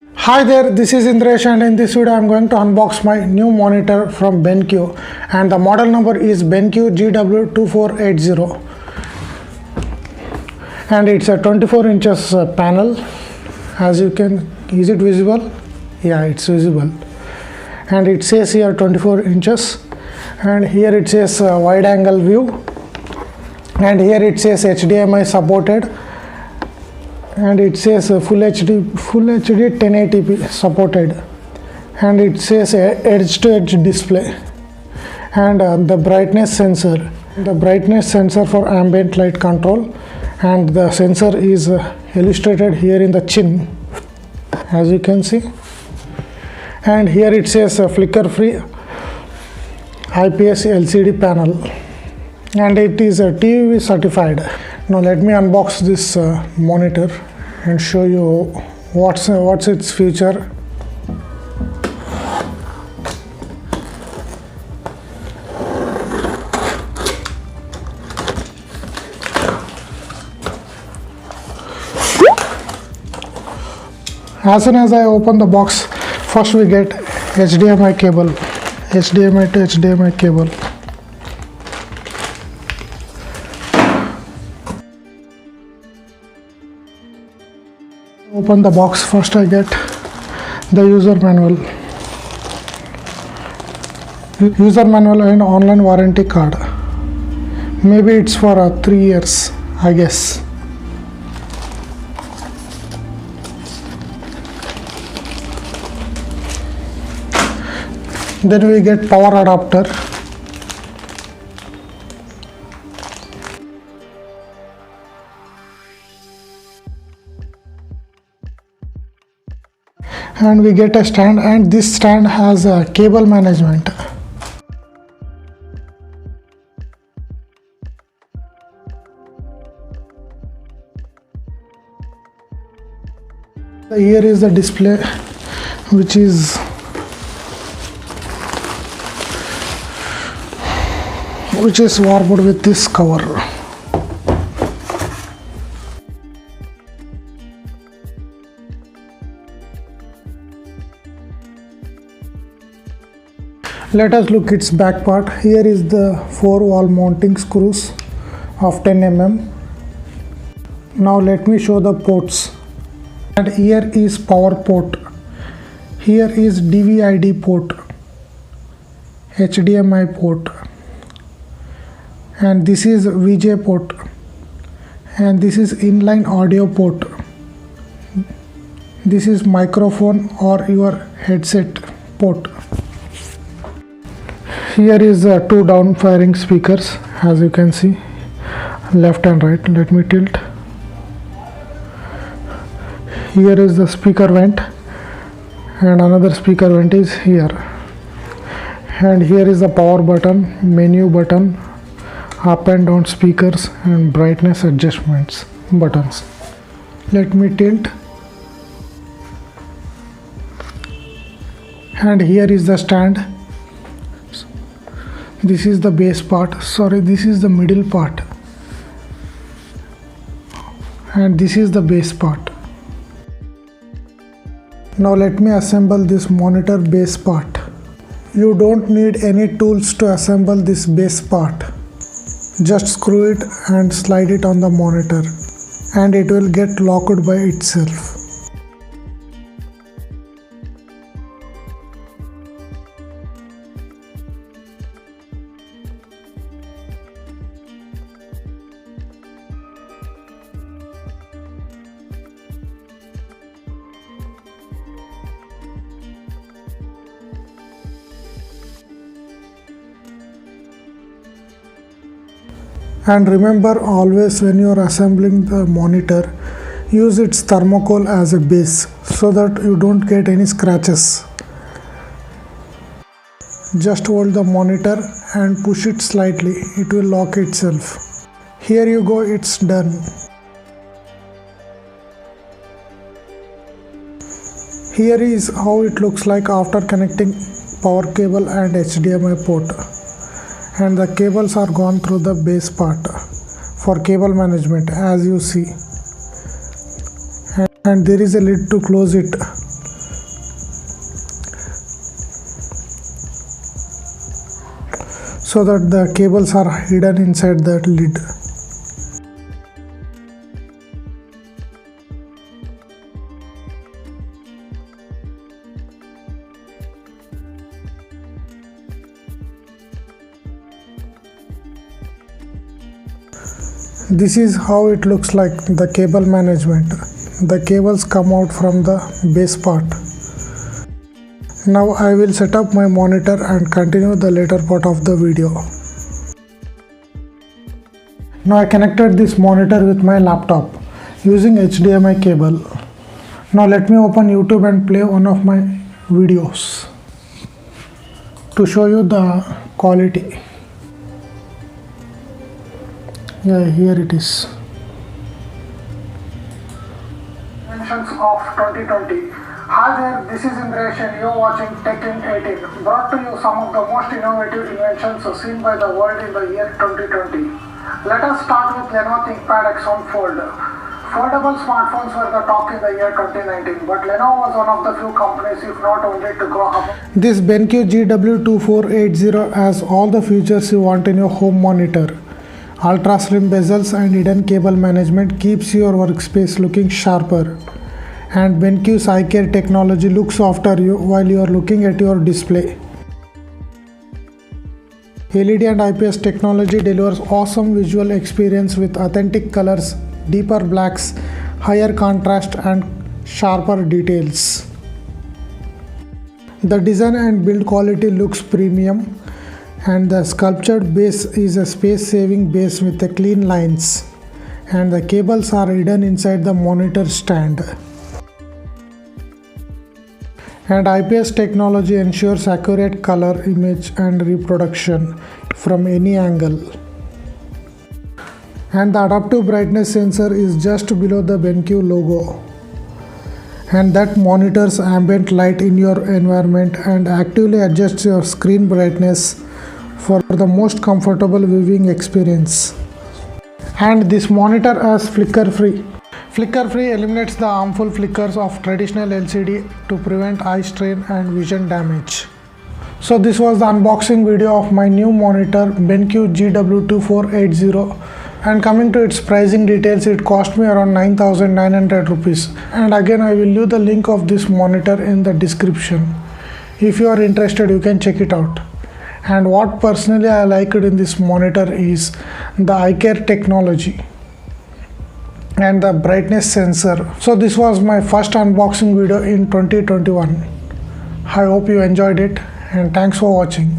Hi there, this is INDRESH, and in this video I am going to unbox my new monitor from BenQ, and the model number is BenQ GW2480, and it's a 24 inches panel. As you can, is it visible? Yeah, it's visible, and it says here 24 inches, and here it says wide angle view, and here it says HDMI supported, and it says full HD 1080p supported, and it says edge to edge display, and the brightness sensor for ambient light control, and the sensor is illustrated here in the chin, as you can see. And here it says flicker free IPS LCD panel, and it is TV certified. Now let me unbox this monitor and show you what's its feature. As soon as I open the box, first we get HDMI cable, HDMI to HDMI cable. Open the box, first I get the user manual and online warranty card. Maybe it's for 3 years, I guess. Then we get power adapter, and we get a stand, and this stand has a cable management. Here is the display, which is warped with this cover. Let us look its back part. Here is the 4 wall mounting screws of 10 mm. Now let me show the ports. And here is power port. Here is DVI-D port, HDMI port, and this is VJ port, and this is inline audio port. This is microphone or your headset port. Here is 2 down firing speakers, as you can see, left and right. Let me tilt. Here is the speaker vent, and another speaker vent is here, and here is the power button, menu button, up and down speakers, and brightness adjustments buttons. Let me tilt, and here is the stand. This is the base part, this is the middle part, and this is the base part. Now let me assemble this monitor base part. You don't need any tools to assemble this base part. Just screw it and slide it on the monitor, and it will get locked by itself. And remember, always when you are assembling the monitor, use its thermocol as a base so that you don't get any scratches. Just hold the monitor and push it slightly, it will lock itself. Here you go, it's done. Here is how it looks like after connecting power cable and HDMI port. And the cables are gone through the base part for cable management, as you see. And there is a lid to close it. so that the cables are hidden inside that lid. This is how it looks like, the cable management. The cables come out from the base part. Now I will set up my monitor and continue the later part of the video. Now I connected this monitor with my laptop using HDMI cable. Now let me open YouTube and play one of my videos to show you the quality. Yeah, here it is. Inventions of 2020. Hi there, this is INDRESH and you're watching Tech in 18. Brought to you some of the most innovative inventions seen by the world in the year 2020. Let us start with Lenovo ThinkPad X1 Fold. Foldable smartphones were the talk in the year 2019, but Lenovo was one of the few companies, if not only, to go above. This BenQ GW2480 has all the features you want in your home monitor. Ultra slim bezels and hidden cable management keeps your workspace looking sharper. And BenQ's eye care technology looks after you while you are looking at your display. LED and IPS technology delivers awesome visual experience with authentic colors, deeper blacks, higher contrast and sharper details. The design and build quality looks premium. And the sculptured base is a space-saving base with the clean lines, and the cables are hidden inside the monitor stand. And IPS technology ensures accurate color, image and reproduction from any angle. And the adaptive brightness sensor is just below the BenQ logo, and that monitors ambient light in your environment and actively adjusts your screen brightness for the most comfortable viewing experience. And this monitor is flicker free. Flicker free eliminates the harmful flickers of traditional LCD to prevent eye strain and vision damage. So this was the unboxing video of my new monitor BenQ GW2480, and coming to its pricing details, it cost me around 9,900 rupees. And again I will leave the link of this monitor in the description. If you are interested, you can check it out. And what personally I liked in this monitor is the eye care technology and the brightness sensor. So this was my first unboxing video in 2021. I hope you enjoyed it, and thanks for watching.